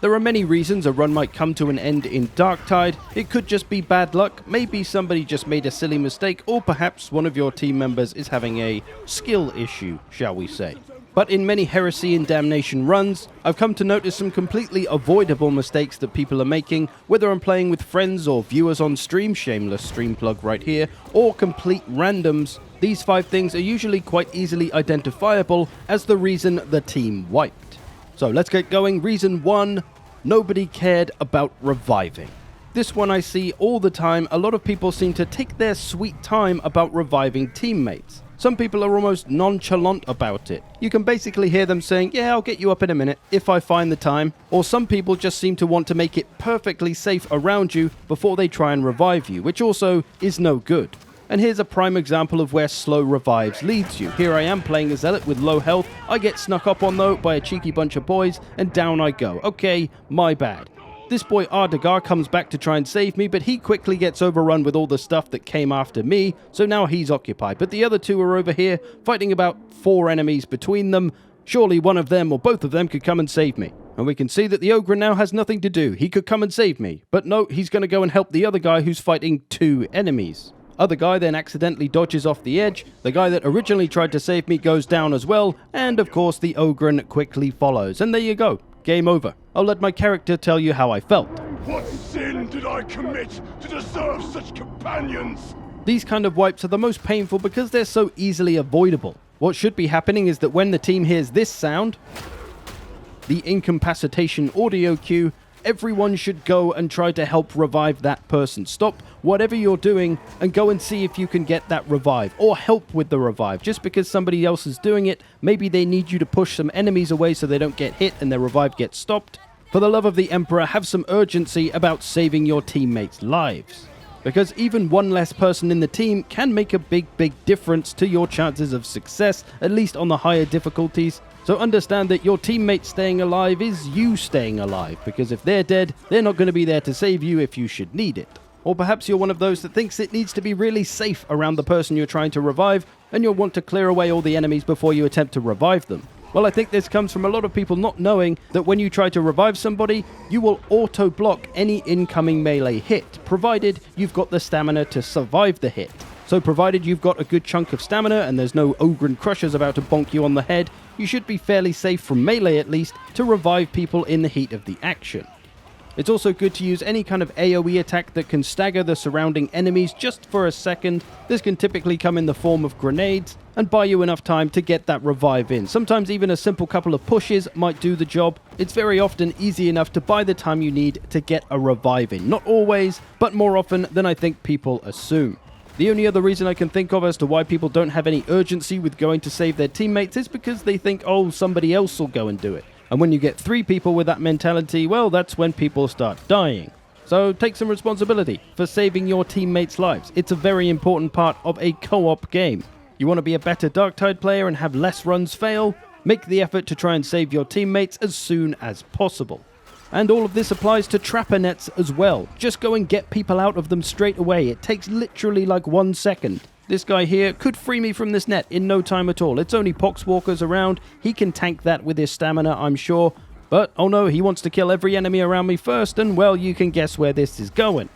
There are many reasons a run might come to an end in Darktide. It could just be bad luck, maybe somebody just made a silly mistake, or perhaps one of your team members is having a skill issue, shall we say. But in many Heresy and Damnation runs, I've come to notice some completely avoidable mistakes that people are making, whether I'm playing with friends or viewers on stream, shameless stream plug right here, or complete randoms. These 5 things are usually quite easily identifiable as the reason the team wiped. So let's get going. Reason 1, nobody cared about reviving. This one I see all the time. A lot of people seem to take their sweet time about reviving teammates. Some people are almost nonchalant about it. You can basically hear them saying, yeah, I'll get you up in a minute, if I find the time. Or some people just seem to want to make it perfectly safe around you before they try and revive you, which also is no good. And here's a prime example of where slow revives leads you. Here I am playing a Zealot with low health. I get snuck up on though by a cheeky bunch of boys, and down I go. Okay, my bad. This boy Ardagar comes back to try and save me, but he quickly gets overrun with all the stuff that came after me, so now he's occupied. But the other 2 are over here, fighting about 4 enemies between them. Surely one of them or both of them could come and save me. And we can see that the Ogre now has nothing to do. He could come and save me. But no, he's going to go and help the other guy who's fighting 2 enemies. Other guy then accidentally dodges off the edge. The guy that originally tried to save me goes down as well. And of course the Ogren quickly follows. And there you go. Game over. I'll let my character tell you how I felt. What sin did I commit to deserve such companions? These kind of wipes are the most painful because they're so easily avoidable. What should be happening is that when the team hears this sound, the incapacitation audio cue, everyone should go and try to help revive that person. Stop whatever you're doing and go and see if you can get that revive or help with the revive. Just because somebody else is doing it, maybe they need you to push some enemies away so they don't get hit and their revive gets stopped. For the love of the Emperor, have some urgency about saving your teammates' lives. Because even one less person in the team can make a big difference to your chances of success, at least on the higher difficulties. So understand that your teammate staying alive is you staying alive, because if they're dead, they're not going to be there to save you if you should need it. Or perhaps you're one of those that thinks it needs to be really safe around the person you're trying to revive, and you'll want to clear away all the enemies before you attempt to revive them. Well, I think this comes from a lot of people not knowing that when you try to revive somebody, you will auto-block any incoming melee hit, provided you've got the stamina to survive the hit. So provided you've got a good chunk of stamina and there's no Ogren Crushers about to bonk you on the head, you should be fairly safe from melee at least to revive people in the heat of the action. It's also good to use any kind of AoE attack that can stagger the surrounding enemies just for a second. This can typically come in the form of grenades and buy you enough time to get that revive in. Sometimes even a simple couple of pushes might do the job. It's very often easy enough to buy the time you need to get a revive in. Not always, but more often than I think people assume. The only other reason I can think of as to why people don't have any urgency with going to save their teammates is because they think, oh, somebody else will go and do it. And when you get 3 people with that mentality, well, that's when people start dying. So take some responsibility for saving your teammates' lives. It's a very important part of a co-op game. You want to be a better Darktide player and have less runs fail? Make the effort to try and save your teammates as soon as possible. And all of this applies to trapper nets as well. Just go and get people out of them straight away. It takes literally like 1 second. This guy here could free me from this net in no time at all. It's only Poxwalkers around. He can tank that with his stamina, I'm sure. But, oh no, he wants to kill every enemy around me first, and well, you can guess where this is going.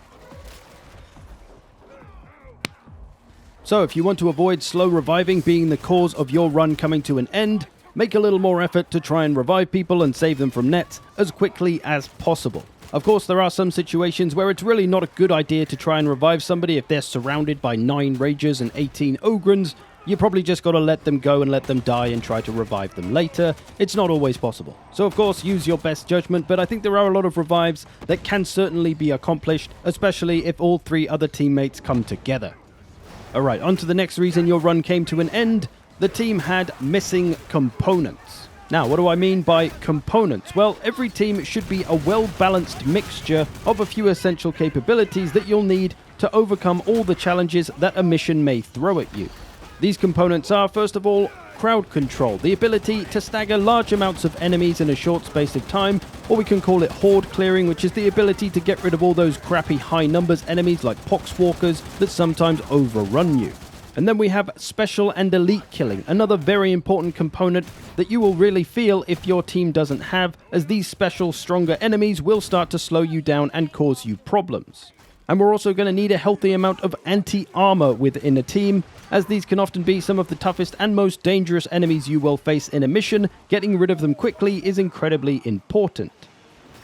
So if you want to avoid slow reviving being the cause of your run coming to an end, make a little more effort to try and revive people and save them from nets as quickly as possible. Of course, there are some situations where it's really not a good idea to try and revive somebody if they're surrounded by 9 Ragers and 18 Ogrens. You probably just got to let them go and let them die and try to revive them later. It's not always possible. So of course, use your best judgment, but I think there are a lot of revives that can certainly be accomplished, especially if all 3 other teammates come together. Alright, on to the next reason your run came to an end. The team had missing components. Now, what do I mean by components? Well, every team should be a well-balanced mixture of a few essential capabilities that you'll need to overcome all the challenges that a mission may throw at you. These components are, first of all, crowd control, the ability to stagger large amounts of enemies in a short space of time, or we can call it horde clearing, which is the ability to get rid of all those crappy high numbers enemies like Poxwalkers that sometimes overrun you. And then we have special and elite killing, another very important component that you will really feel if your team doesn't have, as these special, stronger enemies will start to slow you down and cause you problems. And we're also going to need a healthy amount of anti-armor within a team, as these can often be some of the toughest and most dangerous enemies you will face in a mission. Getting rid of them quickly is incredibly important.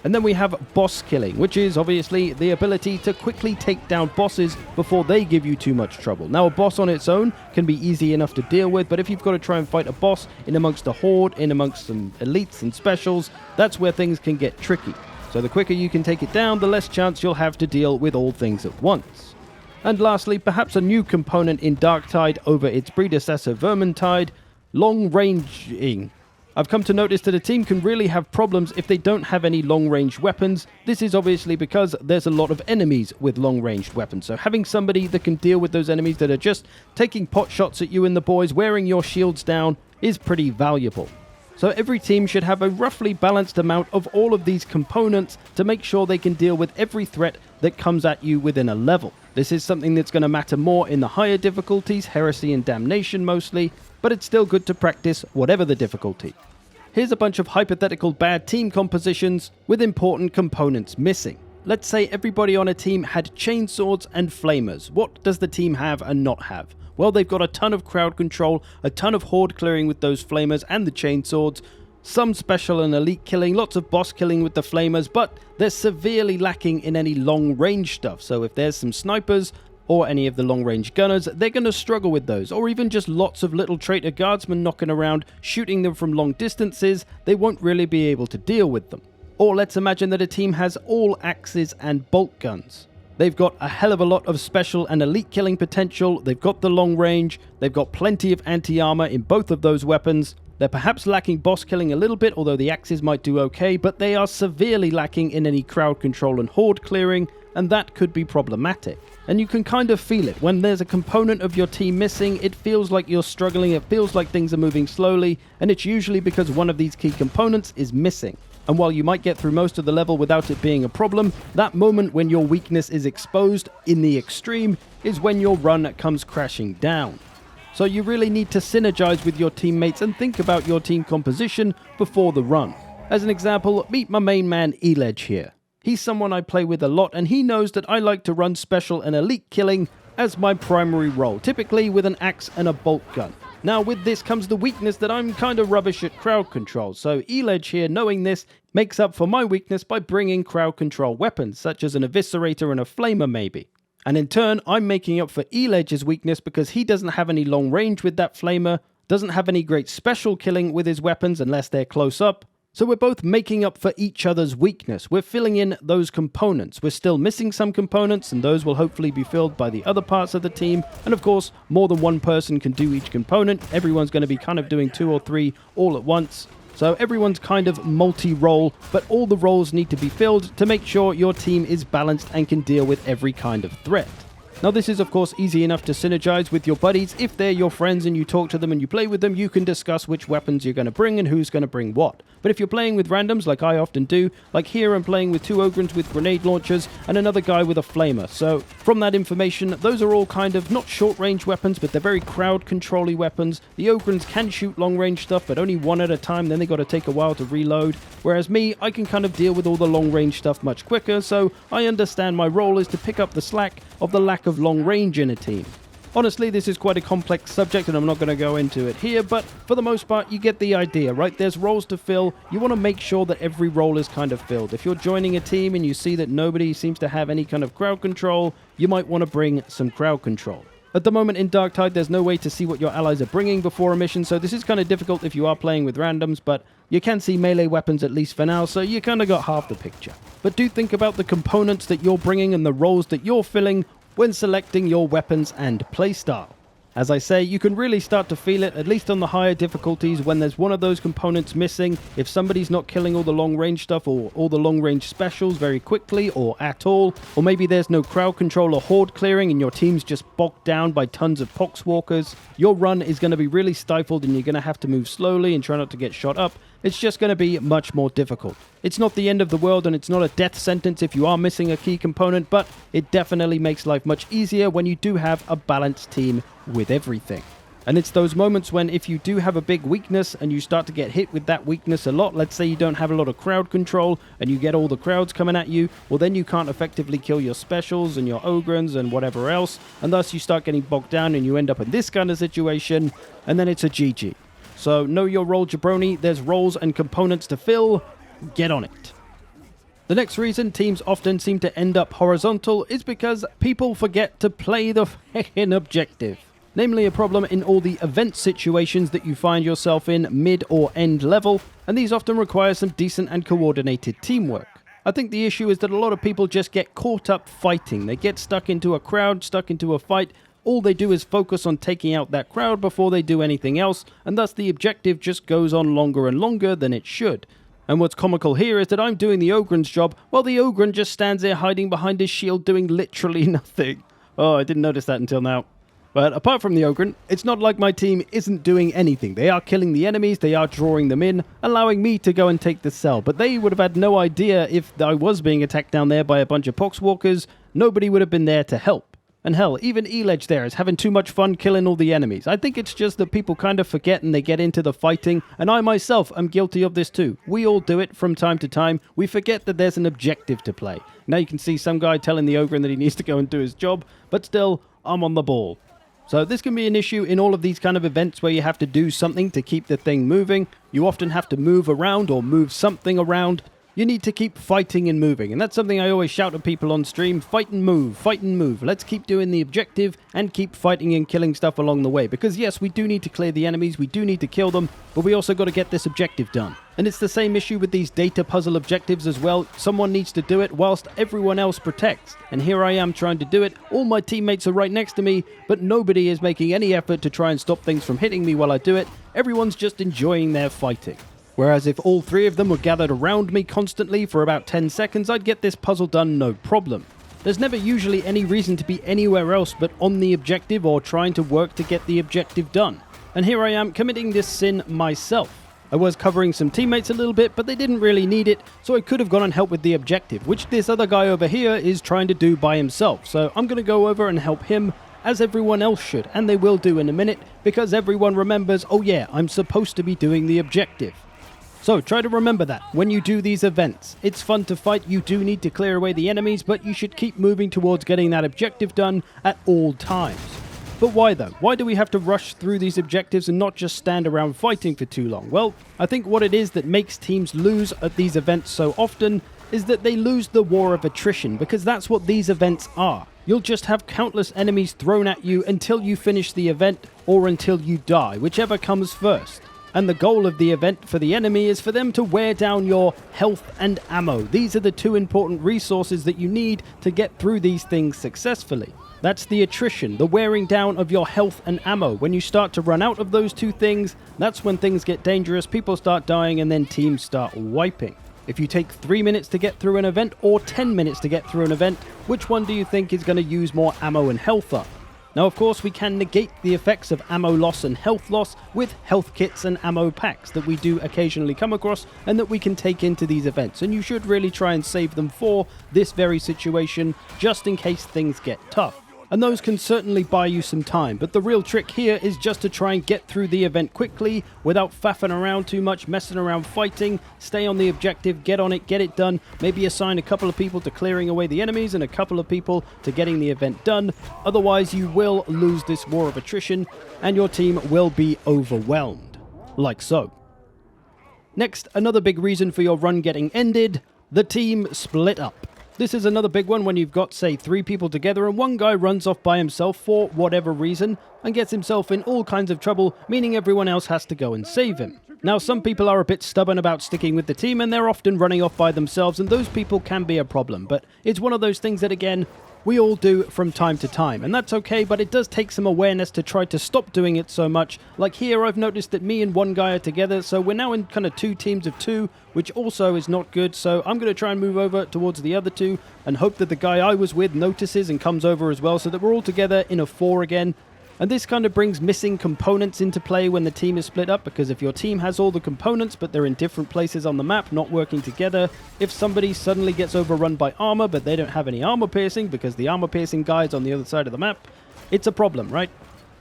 And then we have boss killing, which is obviously the ability to quickly take down bosses before they give you too much trouble. Now, a boss on its own can be easy enough to deal with, but if you've got to try and fight a boss in amongst a horde, in amongst some elites and specials, that's where things can get tricky. So the quicker you can take it down, the less chance you'll have to deal with all things at once. And lastly, perhaps a new component in Darktide over its predecessor Vermintide, long-ranging. I've come to notice that a team can really have problems if they don't have any long-range weapons. This is obviously because there's a lot of enemies with long-ranged weapons, so having somebody that can deal with those enemies that are just taking pot shots at you and the boys, wearing your shields down, is pretty valuable. So every team should have a roughly balanced amount of all of these components to make sure they can deal with every threat that comes at you within a level. This is something that's going to matter more in the higher difficulties, Heresy and Damnation mostly, but it's still good to practice whatever the difficulty. Here's a bunch of hypothetical bad team compositions with important components missing. Let's say everybody on a team had chainswords and flamers. What does the team have and not have? Well, they've got a ton of crowd control, a ton of horde clearing with those flamers and the chainswords, some special and elite killing, lots of boss killing with the flamers, but they're severely lacking in any long-range stuff. So if there's some snipers or any of the long-range gunners, they're going to struggle with those. Or even just lots of little traitor guardsmen knocking around, shooting them from long distances, they won't really be able to deal with them. Or let's imagine that a team has all axes and bolt guns. They've got a hell of a lot of special and elite killing potential, they've got the long range, they've got plenty of anti-armor in both of those weapons. They're perhaps lacking boss killing a little bit, although the axes might do okay, but they are severely lacking in any crowd control and horde clearing, and that could be problematic. And you can kind of feel it. When there's a component of your team missing, it feels like you're struggling, it feels like things are moving slowly, and it's usually because one of these key components is missing. And while you might get through most of the level without it being a problem, that moment when your weakness is exposed in the extreme is when your run comes crashing down. So you really need to synergize with your teammates and think about your team composition before the run. As an example, meet my main man Eledge here. He's someone I play with a lot, and he knows that I like to run special and elite killing as my primary role, typically with an axe and a bolt gun. Now with this comes the weakness that I'm kind of rubbish at crowd control, so Eledge here, knowing this, makes up for my weakness by bringing crowd control weapons, such as an eviscerator and a flamer maybe. And in turn, I'm making up for Eledge's weakness because he doesn't have any long range with that flamer, doesn't have any great special killing with his weapons unless they're close up. So we're both making up for each other's weakness. We're filling in those components. We're still missing some components, and those will hopefully be filled by the other parts of the team. And of course, more than one person can do each component. Everyone's going to be kind of doing 2 or 3 all at once. So everyone's kind of multi-role, but all the roles need to be filled to make sure your team is balanced and can deal with every kind of threat. Now this is of course easy enough to synergize with your buddies. If they're your friends and you talk to them and you play with them, you can discuss which weapons you're going to bring and who's going to bring what. But if you're playing with randoms, like I often do, like here I'm playing with 2 Ogrins with grenade launchers and another guy with a flamer. So from that information, those are all kind of not short range weapons, but they're very crowd control-y weapons. The Ogrins can shoot long range stuff, but only one at a time, then they got to take a while to reload. Whereas me, I can kind of deal with all the long range stuff much quicker, so I understand my role is to pick up the slack of the lack of long range in a team. Honestly, this is quite a complex subject and I'm not going to go into it here, but for the most part, you get the idea, right? There's roles to fill. You want to make sure that every role is kind of filled. If you're joining a team and you see that nobody seems to have any kind of crowd control, you might want to bring some crowd control. At the moment in Darktide, there's no way to see what your allies are bringing before a mission, so this is kind of difficult if you are playing with randoms, but you can see melee weapons at least for now, so you kind of got half the picture. But do think about the components that you're bringing and the roles that you're filling when selecting your weapons and playstyle. As I say, you can really start to feel it, at least on the higher difficulties, when there's one of those components missing. If somebody's not killing all the long range stuff or all the long range specials very quickly or at all, or maybe there's no crowd control or horde clearing and your team's just bogged down by tons of poxwalkers, your run is going to be really stifled and you're going to have to move slowly and try not to get shot up. It's just going to be much more difficult. It's not the end of the world and it's not a death sentence if you are missing a key component, but it definitely makes life much easier when you do have a balanced team with everything. And it's those moments when if you do have a big weakness and you start to get hit with that weakness a lot, let's say you don't have a lot of crowd control and you get all the crowds coming at you, well then you can't effectively kill your specials and your ogrons and whatever else, and thus you start getting bogged down and you end up in this kind of situation, and then it's a GG. So know your role, jabroni. There's roles and components to fill. Get on it. The next reason teams often seem to end up horizontal is because people forget to play the f***ing objective. Namely a problem in all the event situations that you find yourself in mid or end level, and these often require some decent and coordinated teamwork. I think the issue is that a lot of people just get caught up fighting. They get stuck into a crowd, stuck into a fight. All they do is focus on taking out that crowd before they do anything else, and thus the objective just goes on longer and longer than it should. And what's comical here is that I'm doing the Ogren's job, while the Ogren just stands there hiding behind his shield doing literally nothing. Oh, I didn't notice that until now. But apart from the Ogren, it's not like my team isn't doing anything. They are killing the enemies, they are drawing them in, allowing me to go and take the cell. But they would have had no idea if I was being attacked down there by a bunch of poxwalkers. Nobody would have been there to help. And hell, even Eledge there is having too much fun killing all the enemies. I think it's just that people kind of forget and they get into the fighting, and I myself am guilty of this too. We all do it from time to time. We forget that there's an objective to play. Now you can see some guy telling the Ogren that he needs to go and do his job, but still, I'm on the ball. So this can be an issue in all of these kind of events where you have to do something to keep the thing moving. You often have to move around or move something around. You need to keep fighting and moving, and that's something I always shout at people on stream: fight and move, fight and move. Let's keep doing the objective and keep fighting and killing stuff along the way, because yes, we do need to clear the enemies, we do need to kill them, but we also got to get this objective done. And it's the same issue with these data puzzle objectives as well. Someone needs to do it whilst everyone else protects, and here I am trying to do it. All my teammates are right next to me, but nobody is making any effort to try and stop things from hitting me while I do it. Everyone's just enjoying their fighting. Whereas if all three of them were gathered around me constantly for about 10 seconds, I'd get this puzzle done no problem. There's never usually any reason to be anywhere else but on the objective or trying to work to get the objective done. And here I am committing this sin myself. I was covering some teammates a little bit, but they didn't really need it, so I could have gone and helped with the objective, which this other guy over here is trying to do by himself. So I'm going to go over and help him, as everyone else should, and they will do in a minute, because everyone remembers, oh yeah, I'm supposed to be doing the objective. So try to remember that when you do these events. It's fun to fight, you do need to clear away the enemies, but you should keep moving towards getting that objective done at all times. But why though? Why do we have to rush through these objectives and not just stand around fighting for too long? Well, I think what it is that makes teams lose at these events so often is that they lose the war of attrition, because that's what these events are. You'll just have countless enemies thrown at you until you finish the event or until you die, whichever comes first. And the goal of the event for the enemy is for them to wear down your health and ammo. These are the two important resources that you need to get through these things successfully. That's the attrition, the wearing down of your health and ammo. When you start to run out of those two things, that's when things get dangerous, people start dying, and then teams start wiping. If you take 3 minutes to get through an event or 10 minutes to get through an event, which one do you think is going to use more ammo and health up? Now, of course, we can negate the effects of ammo loss and health loss with health kits and ammo packs that we do occasionally come across and that we can take into these events. And you should really try and save them for this very situation, just in case things get tough. And those can certainly buy you some time, but the real trick here is just to try and get through the event quickly without faffing around too much, messing around fighting. Stay on the objective, get on it, get it done. Maybe assign a couple of people to clearing away the enemies and a couple of people to getting the event done. Otherwise, you will lose this war of attrition and your team will be overwhelmed. Like so. Next, another big reason for your run getting ended: the team split up. This is another big one when you've got, say, 3 people together and one guy runs off by himself for whatever reason and gets himself in all kinds of trouble, meaning everyone else has to go and save him. Now, some people are a bit stubborn about sticking with the team and they're often running off by themselves, and those people can be a problem, but it's one of those things that, again, we all do from time to time, and that's okay, but it does take some awareness to try to stop doing it so much. Like here, I've noticed that me and one guy are together, so we're now in kind of 2 teams of 2, which also is not good, so I'm going to try and move over towards the other 2, and hope that the guy I was with notices and comes over as well, so that we're all together in a 4 again. And this kind of brings missing components into play when the team is split up, because if your team has all the components but they're in different places on the map, not working together, if somebody suddenly gets overrun by armor but they don't have any armor piercing because the armor piercing guy is on the other side of the map, it's a problem, right?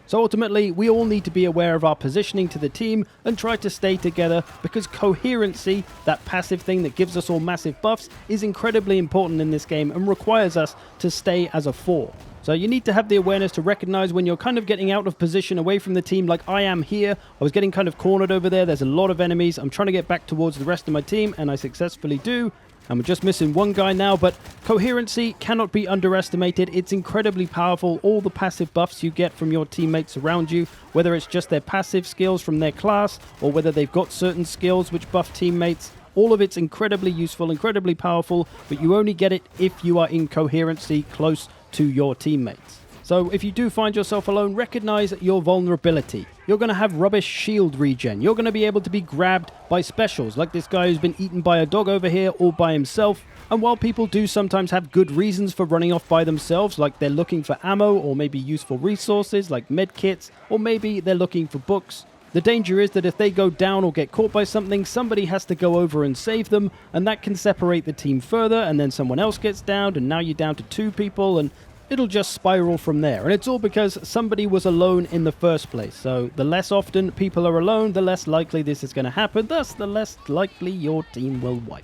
So ultimately, we all need to be aware of our positioning to the team and try to stay together, because coherency, that passive thing that gives us all massive buffs, is incredibly important in this game and requires us to stay as a 4. So you need to have the awareness to recognize when you're kind of getting out of position away from the team, like I am here. I was getting kind of cornered over there. There's a lot of enemies. I'm trying to get back towards the rest of my team, and I successfully do. I'm just missing one guy now, but coherency cannot be underestimated. It's incredibly powerful. All the passive buffs you get from your teammates around you, whether it's just their passive skills from their class, or whether they've got certain skills which buff teammates, all of it's incredibly useful, incredibly powerful, but you only get it if you are in coherency close to your teammates. So if you do find yourself alone, recognize your vulnerability. You're going to have rubbish shield regen. You're going to be able to be grabbed by specials, like this guy who's been eaten by a dog over here all by himself. And while people do sometimes have good reasons for running off by themselves, like they're looking for ammo or maybe useful resources like medkits, or maybe they're looking for books, the danger is that if they go down or get caught by something, somebody has to go over and save them, and that can separate the team further, and then someone else gets downed, and now you're down to 2 people, and it'll just spiral from there. And it's all because somebody was alone in the first place. So the less often people are alone, the less likely this is going to happen, thus the less likely your team will wipe.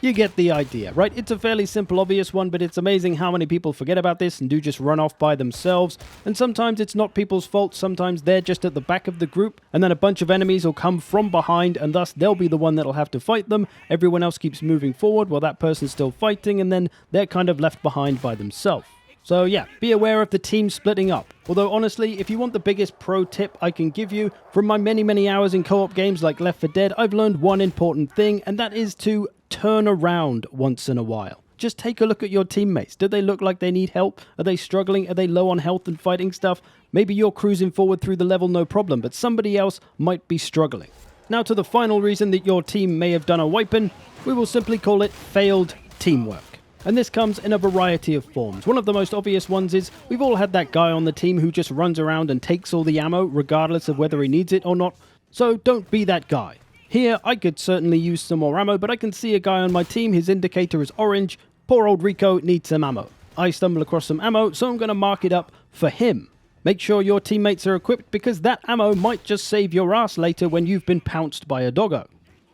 You get the idea, right? It's a fairly simple, obvious one, but it's amazing how many people forget about this and do just run off by themselves. And sometimes it's not people's fault, sometimes they're just at the back of the group, and then a bunch of enemies will come from behind, and thus they'll be the one that'll have to fight them. Everyone else keeps moving forward while that person's still fighting, and then they're kind of left behind by themselves. So yeah, be aware of the team splitting up. Although honestly, if you want the biggest pro tip I can give you, from my many hours in co-op games like Left 4 Dead, I've learned one important thing, and that is to turn around once in a while. Just take a look at your teammates. Do they look like they need help? Are they struggling? Are they low on health and fighting stuff? Maybe you're cruising forward through the level no problem, but somebody else might be struggling. Now to the final reason that your team may have done a wiping, we will simply call it failed teamwork. And this comes in a variety of forms. One of the most obvious ones is we've all had that guy on the team who just runs around and takes all the ammo regardless of whether he needs it or not. So don't be that guy. Here, I could certainly use some more ammo, but I can see a guy on my team, his indicator is orange. Poor old Rico needs some ammo. I stumble across some ammo, so I'm going to mark it up for him. Make sure your teammates are equipped, because that ammo might just save your ass later when you've been pounced by a doggo.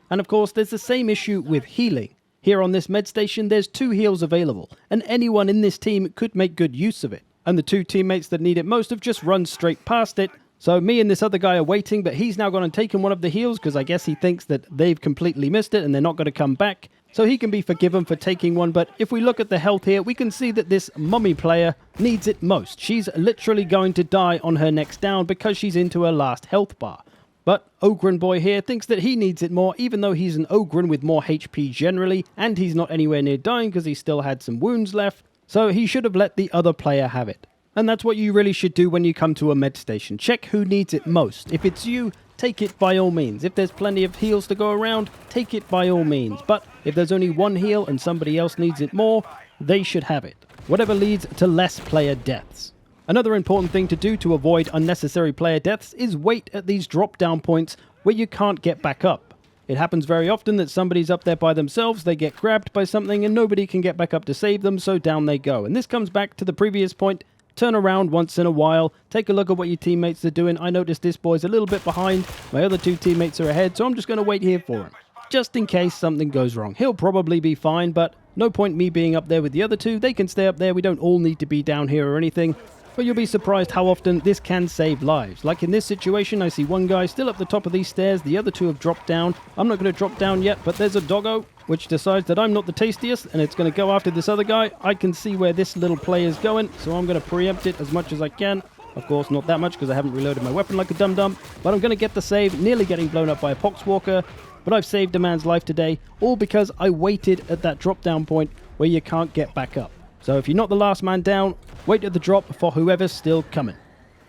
And of course, there's the same issue with healing. Here on this med station, there's 2 heals available, and anyone in this team could make good use of it. And the 2 teammates that need it most have just run straight past it. So me and this other guy are waiting, but he's now gone and taken one of the heals because I guess he thinks that they've completely missed it and they're not going to come back. So he can be forgiven for taking one, but if we look at the health here, we can see that this mummy player needs it most. She's literally going to die on her next down because she's into her last health bar. But Ogren Boy here thinks that he needs it more, even though he's an Ogren with more HP generally, and he's not anywhere near dying because he still had some wounds left, so he should have let the other player have it. And that's what you really should do when you come to a med station. Check who needs it most. If it's you, take it by all means. If there's plenty of heals to go around, take it by all means. But if there's only one heal and somebody else needs it more, they should have it. Whatever leads to less player deaths. Another important thing to do to avoid unnecessary player deaths is wait at these drop-down points where you can't get back up. It happens very often that somebody's up there by themselves, they get grabbed by something, and nobody can get back up to save them, so down they go. And this comes back to the previous point. Turn around once in a while, take a look at what your teammates are doing. I noticed this boy's a little bit behind, my other 2 teammates are ahead, so I'm just going to wait here for him. Just in case something goes wrong. He'll probably be fine, but no point me being up there with the other 2. They can stay up there, we don't all need to be down here or anything. But you'll be surprised how often this can save lives. Like in this situation, I see one guy still up the top of these stairs, the other 2 have dropped down. I'm not going to drop down yet, but there's a doggo which decides that I'm not the tastiest and it's going to go after this other guy. I can see where this little player's going, so I'm going to preempt it as much as I can. Of course, not that much because I haven't reloaded my weapon like a dum-dum, but I'm going to get the save, nearly getting blown up by a poxwalker. But I've saved a man's life today, all because I waited at that drop-down point where you can't get back up. So if you're not the last man down, wait at the drop for whoever's still coming.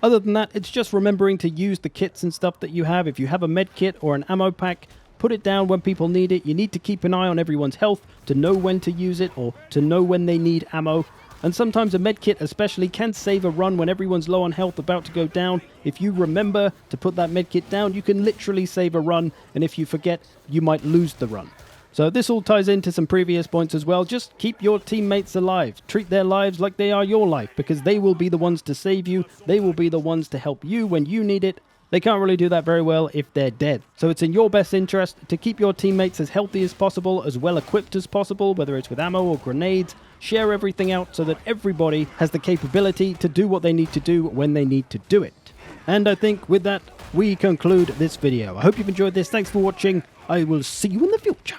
Other than that, it's just remembering to use the kits and stuff that you have. If you have a med kit or an ammo pack, put it down when people need it. You need to keep an eye on everyone's health to know when to use it or to know when they need ammo. And sometimes a medkit especially can save a run when everyone's low on health about to go down. If you remember to put that medkit down, you can literally save a run, and if you forget, you might lose the run. So this all ties into some previous points as well. Just keep your teammates alive. Treat their lives like they are your life, because they will be the ones to save you. They will be the ones to help you when you need it. They can't really do that very well if they're dead. So it's in your best interest to keep your teammates as healthy as possible, as well equipped as possible, whether it's with ammo or grenades. Share everything out so that everybody has the capability to do what they need to do when they need to do it. And I think with that, we conclude this video. I hope you've enjoyed this. Thanks for watching. I will see you in the future.